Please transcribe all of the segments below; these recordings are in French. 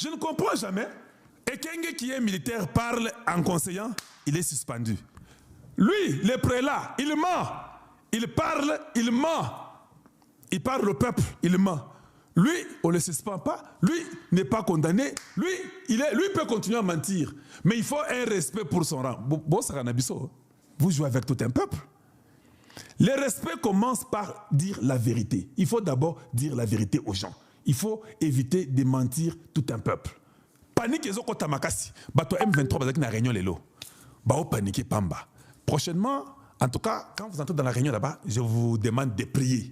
Je ne comprends jamais. Ekenge qui est militaire parle en conseillant, il est suspendu. Lui, le prélat, il ment. Il parle, il ment. Il parle au peuple, il ment. Lui, on ne le suspend pas. Lui n'est pas condamné. Lui peut continuer à mentir. Mais il faut un respect pour son rang. Bon, vous jouez avec tout un peuple. Le respect commence par dire la vérité. Il faut d'abord dire la vérité aux gens. Il faut éviter de mentir tout un peuple. Panique et zoko tamakasi. Bato M23 bazaki na réunion lelo. Bao paniquer pamba. Prochainement, en tout cas, quand vous entrez dans la réunion là-bas, je vous demande de prier.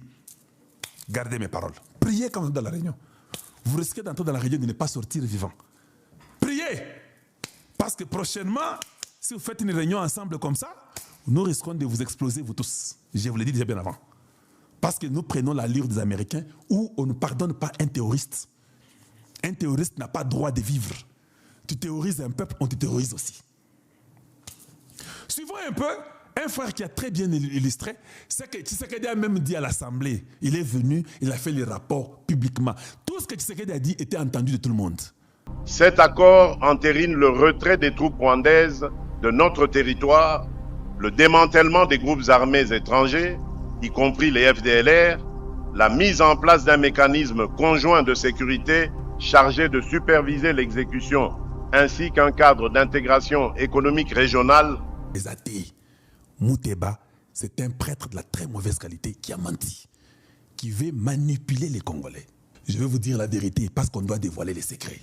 Gardez mes paroles. Priez quand vous êtes dans la réunion. Vous risquez d'entrer dans la réunion et de ne pas sortir vivant. Priez. Parce que prochainement, si vous faites une réunion ensemble comme ça, nous risquons de vous exploser, vous tous. Je vous l'ai dit déjà bien avant. Parce que nous prenons l'allure des Américains où on ne pardonne pas un terroriste. Un terroriste n'a pas droit de vivre. Tu terrorises un peuple, on te terrorise aussi. Suivons un peu un frère qui a très bien illustré, c'est que Tshisekedi a même dit à l'Assemblée, il est venu, il a fait les rapports publiquement. Tout ce que Tshisekedi a dit était entendu de tout le monde. Cet accord entérine le retrait des troupes rwandaises de notre territoire, le démantèlement des groupes armés étrangers, y compris les FDLR, la mise en place d'un mécanisme conjoint de sécurité chargé de superviser l'exécution, ainsi qu'un cadre d'intégration économique régionale. Les athées, Mouteba, c'est un prêtre de la très mauvaise qualité qui a menti, qui veut manipuler les Congolais. Je vais vous dire la vérité parce qu'on doit dévoiler les secrets.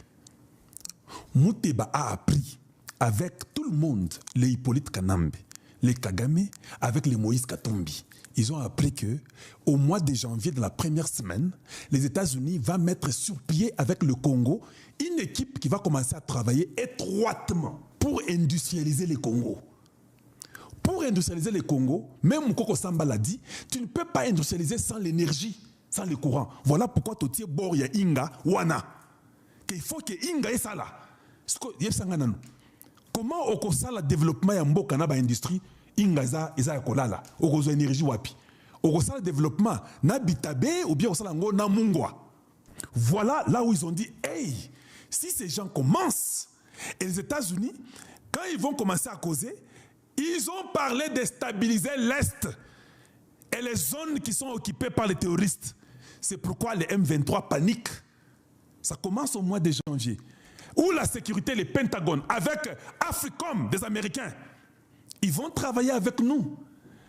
Mouteba a appris avec tout le monde, les Hippolyte Kanambe, les Kagame, avec les Moïse Katumbi. Ils ont appris qu'au mois de janvier de la première semaine, les États-Unis vont mettre sur pied avec le Congo une équipe qui va commencer à travailler étroitement pour industrialiser les Congos. Pour industrialiser les Congo, même Mukoko Samba l'a dit, tu ne peux pas industrialiser sans l'énergie, sans le courant. Voilà pourquoi tu es Boria Inga Wana. Il faut que Inga est ça là. Comment on fait le développement de Mboka na ba industrie Inga eza ya kolala, okozo énergie wapi. On fait le développement na bitabe ou bien on sala ngo na mungwa. Voilà là où ils ont dit hey, si ces gens commencent et les États-Unis quand ils vont commencer à causer, ils ont parlé de stabiliser l'Est et les zones qui sont occupées par les terroristes. C'est pourquoi les M23 paniquent. Ça commence au mois de janvier. Où la sécurité, les Pentagones, avec Africom, des Américains, ils vont travailler avec nous.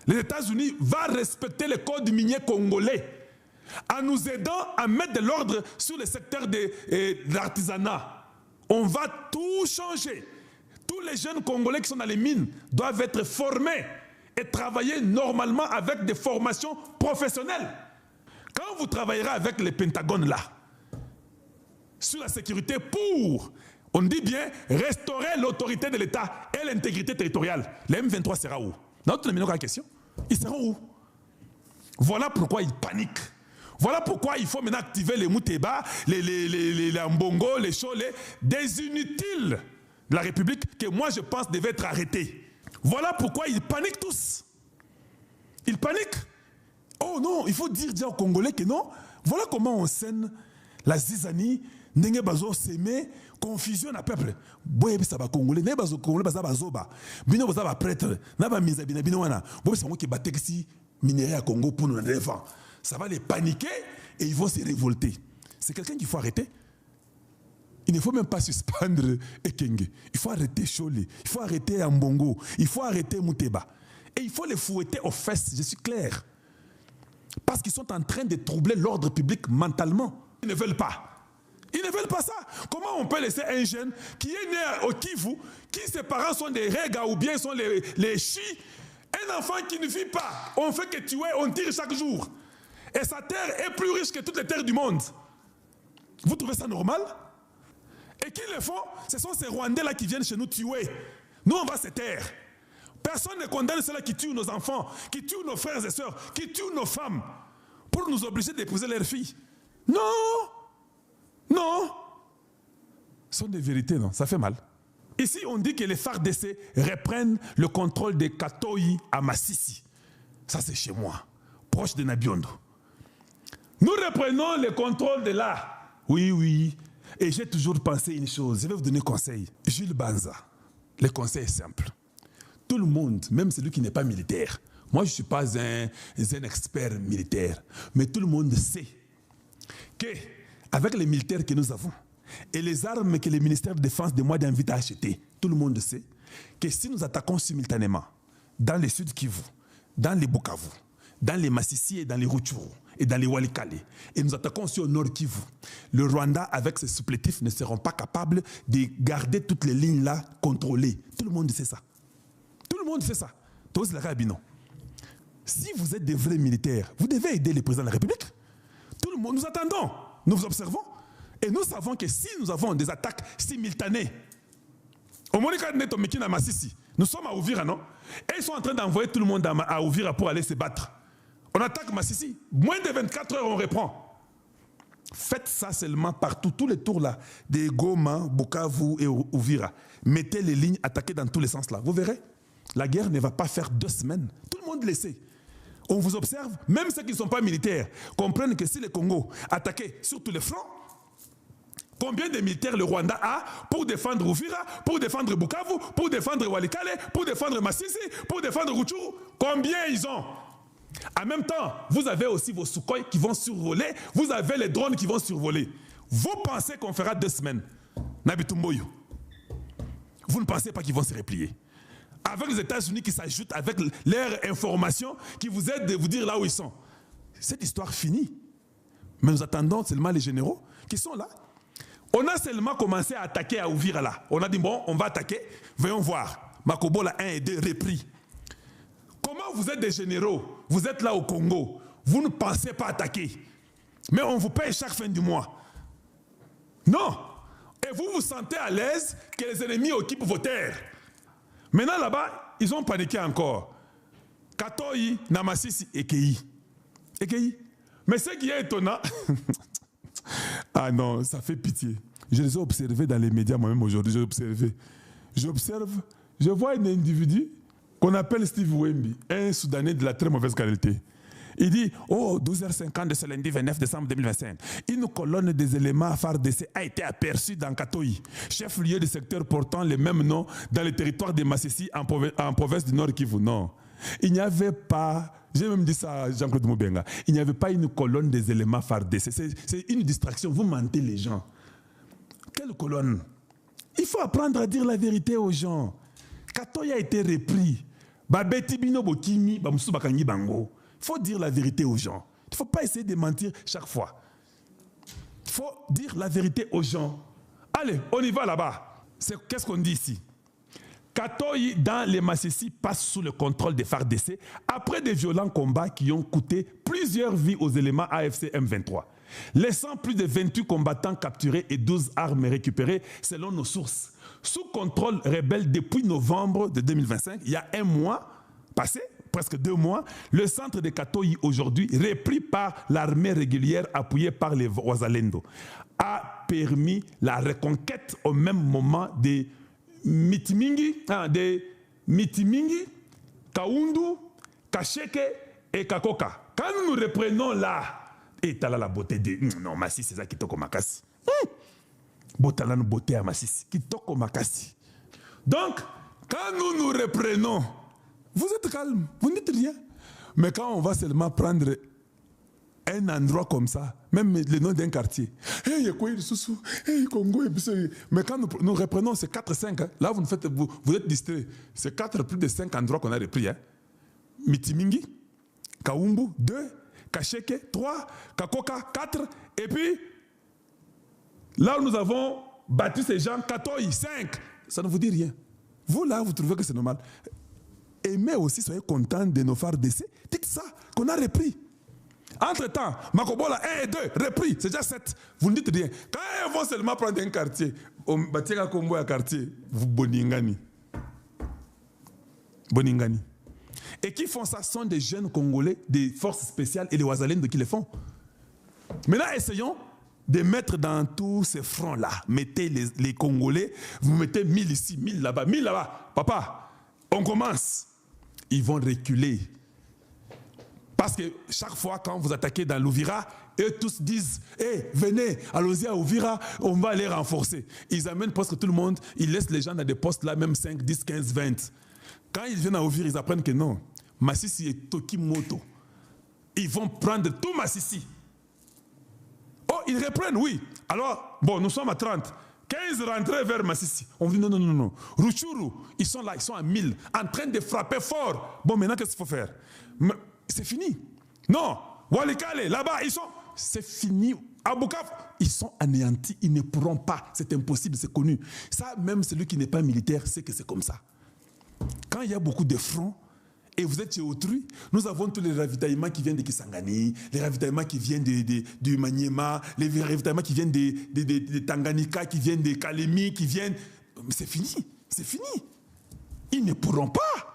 Les États-Unis vont respecter les codes miniers congolais en nous aidant à mettre de l'ordre sur le secteur de l'artisanat. On va tout changer. Tous les jeunes Congolais qui sont dans les mines doivent être formés et travailler normalement avec des formations professionnelles. Quand vous travaillerez avec les Pentagones là, sur la sécurité pour, on dit bien, restaurer l'autorité de l'État et l'intégrité territoriale. Les M23 sera où? Notre numéro de question. Ils seront où? Voilà pourquoi ils paniquent. Voilà pourquoi il faut maintenant activer les Mouteba, les Mbongo, les Cholé, des inutiles de la République que moi je pense devaient être arrêtés. Voilà pourquoi ils paniquent tous. Ils paniquent. Oh non, il faut dire aux Congolais que non. Voilà comment on scène la zizanie. Nenge bazo s'aimer, confusion à peuple. Boye bisa ba Congolais, ne bazo Congolais baza bazoba. Bino baza ba prêtre, na ba miza bina bino wana. Boye sango ki batekisi minerai à Congo pour nous défendre. Ça va les paniquer et ils vont se révolter. C'est quelqu'un qu'il faut arrêter. Il ne faut même pas suspendre Ekenge. Il faut arrêter Cholé, il faut arrêter Ambongo, il faut arrêter Mouteba. Et il faut les fouetter aux fesses, je suis clair. Parce qu'ils sont en train de troubler l'ordre public mentalement. Ils ne veulent pas. Ils ne veulent pas ça. Comment on peut laisser un jeune qui est né au Kivu, qui ses parents sont des Rega ou bien sont les Chi, un enfant qui ne vit pas, on fait que tuer, on tire chaque jour. Et sa terre est plus riche que toutes les terres du monde. Vous trouvez ça normal? Et qui le font? Ce sont ces Rwandais-là qui viennent chez nous tuer. Nous, on va se taire. Personne ne condamne ceux-là qui tuent nos enfants, qui tuent nos frères et sœurs, qui tuent nos femmes, pour nous obliger d'épouser leurs filles. Non! Non! Ce sont des vérités, non? Ça fait mal. Ici, on dit que les FARDC reprennent le contrôle des Katoyi à Massissi. Ça, c'est chez moi, proche de Nabiondo. Nous reprenons le contrôle de là. Oui, oui. Et j'ai toujours pensé une chose, je vais vous donner un conseil. Jules Banza, le conseil est simple. Tout le monde, même celui qui n'est pas militaire, moi je ne suis pas un expert militaire, mais tout le monde sait qu'avec les militaires que nous avons et les armes que le ministère de la Défense de moi d'invite à acheter, tout le monde sait que si nous attaquons simultanément dans les Sud Kivu, dans les Bukavu, dans les Massissi et dans les Rutshuru et dans les Walikale, et nous attaquons aussi au Nord Kivu, le Rwanda avec ses supplétifs ne seront pas capables de garder toutes les lignes là contrôlées. Tout le monde sait ça. Tout le monde sait ça. Tous les rabinons. Si vous êtes des vrais militaires, vous devez aider le président de la République. Tout le monde, nous attendons, nous vous observons. Et nous savons que si nous avons des attaques simultanées, au Monika Neto Mekina Massissi, nous sommes à Ouvira, non? Et ils sont en train d'envoyer tout le monde à Ouvira pour aller se battre. On attaque Massissi. Moins de 24 heures, on reprend. Faites ça seulement partout, tous les tours là, des Goma, Bukavu et Ouvira. Mettez les lignes attaquées dans tous les sens là. Vous verrez, la guerre ne va pas faire 2 semaines. Tout le monde le sait. On vous observe, même ceux qui ne sont pas militaires, comprennent que si le Congo attaquait sur tous les fronts, combien de militaires le Rwanda a pour défendre Ouvira, pour défendre Bukavu, pour défendre Walikale, pour défendre Massissi, pour défendre Rutshuru? Combien ils ont? En même temps, vous avez aussi vos Sukhoi qui vont survoler, vous avez les drones qui vont survoler. Vous pensez qu'on fera 2 semaines? Nabitumboyo. Vous ne pensez pas qu'ils vont se replier? Avec les États-Unis qui s'ajoutent avec leurs informations qui vous aident de vous dire là où ils sont. Cette histoire finit. Mais nous attendons seulement les généraux qui sont là. On a seulement commencé à attaquer à Ouvira là. On a dit bon, on va attaquer, voyons voir. Makobola 1 et 2 repris. Comment vous êtes des généraux? Vous êtes là au Congo. Vous ne pensez pas attaquer. Mais on vous paye chaque fin du mois. Non. Et vous vous sentez à l'aise que les ennemis occupent vos terres. Maintenant là-bas, ils ont paniqué encore. Katoyi, Namasisi, Ekei. Ekei. Mais ce qui est étonnant, ah non, ça fait pitié. Je les ai observés dans les médias moi-même aujourd'hui. J'observe, je vois un individu qu'on appelle Steve Wemby, un Soudanais de la très mauvaise qualité. Il dit, oh, 12h50 de ce lundi 29 décembre 2025, une colonne des éléments FARDC a été aperçue dans Katoyi, chef-lieu du secteur portant le même nom dans le territoire de Massissi en province du Nord Kivu. Non, il n'y avait pas, j'ai même dit ça à Jean-Claude Moubenga, il n'y avait pas une colonne des éléments FARDC. C'est une distraction, vous mentez les gens. Quelle colonne? Il faut apprendre à dire la vérité aux gens. Katoyi a été repris. Il faut dire la vérité aux gens. Il ne faut pas essayer de mentir chaque fois. Il faut dire la vérité aux gens. Allez, on y va là-bas. Qu'est-ce qu'on dit ici? Katoyi dans les Massissi passe sous le contrôle des FARDC après des violents combats qui ont coûté plusieurs vies aux éléments AFC M23, laissant plus de 28 combattants capturés et 12 armes récupérées selon nos sources. Sous contrôle rebelle depuis novembre de 2025, il y a un mois passé, presque 2 mois, le centre de Katoyi aujourd'hui, repris par l'armée régulière appuyée par les Wazalendo, a permis la reconquête au même moment des Mitimingi, Kaundu, Kasheke et Kakoka. Quand nous reprenons là, et t'as là la beauté de... Non, Massi, c'est ça qui toko makasi. Botala nous beauté à Massi, qui toko makasi. Donc, quand nous nous reprenons, vous êtes calme, vous ne dites rien. Mais quand on va seulement prendre un endroit comme ça, même le nom d'un quartier, hey, Congo, mais quand nous reprenons ces 4-5, là vous êtes distrait. C'est 4 plus de 5 endroits qu'on a repris. Hein. Mitimingi, Kaumbu, 2, Kasheke, 3, Kakoka, 4, et puis là où nous avons battu ces gens, Katoyi, 5. Ça ne vous dit rien. Vous là, vous trouvez que c'est normal. Aimez aussi, soyez contents de nos FARDC. Dites ça, qu'on a repris. Entre-temps, Makobola 1 et 2, repris, c'est déjà 7. Vous ne dites rien. Quand ils vont seulement prendre un quartier, on bâtit un Congo à quartier, vous boningani. Boningani. Et qui font ça sont des jeunes Congolais, des forces spéciales et les Wazalendo qui les font. Maintenant, essayons de mettre dans tous ces fronts-là. Mettez les Congolais, vous mettez 1000 ici, 1000 là-bas, 1000 là-bas. Papa, on commence. Ils vont reculer. Parce que chaque fois quand vous attaquez dans l'Ouvira, eux tous disent venez, allons-y à Ouvira, on va les renforcer. Ils amènent presque tout le monde, ils laissent les gens dans des postes là, même 5, 10, 15, 20. Quand ils viennent à Ouvira, ils apprennent que non, Massissi est Tokimoto. Ils vont prendre tout Massissi. Oh, ils reprennent, oui. Alors, bon, nous sommes à 30. 15 rentrés vers Massissi. On dit non. Rutshuru, ils sont là, ils sont à 1000, en train de frapper fort. Bon, maintenant, qu'est-ce qu'il faut faire? C'est fini. Non, Walikale, là-bas, ils sont... C'est fini. À Bukavu, ils sont anéantis, ils ne pourront pas. C'est impossible, c'est connu. Ça, même celui qui n'est pas militaire sait que c'est comme ça. Quand il y a beaucoup de fronts, et vous êtes chez autrui, nous avons tous les ravitaillements qui viennent de Kisangani, les ravitaillements qui viennent du Maniema, les ravitaillements qui viennent de Tanganyika, qui viennent de Kalemi, qui viennent... C'est fini, c'est fini. Ils ne pourront pas.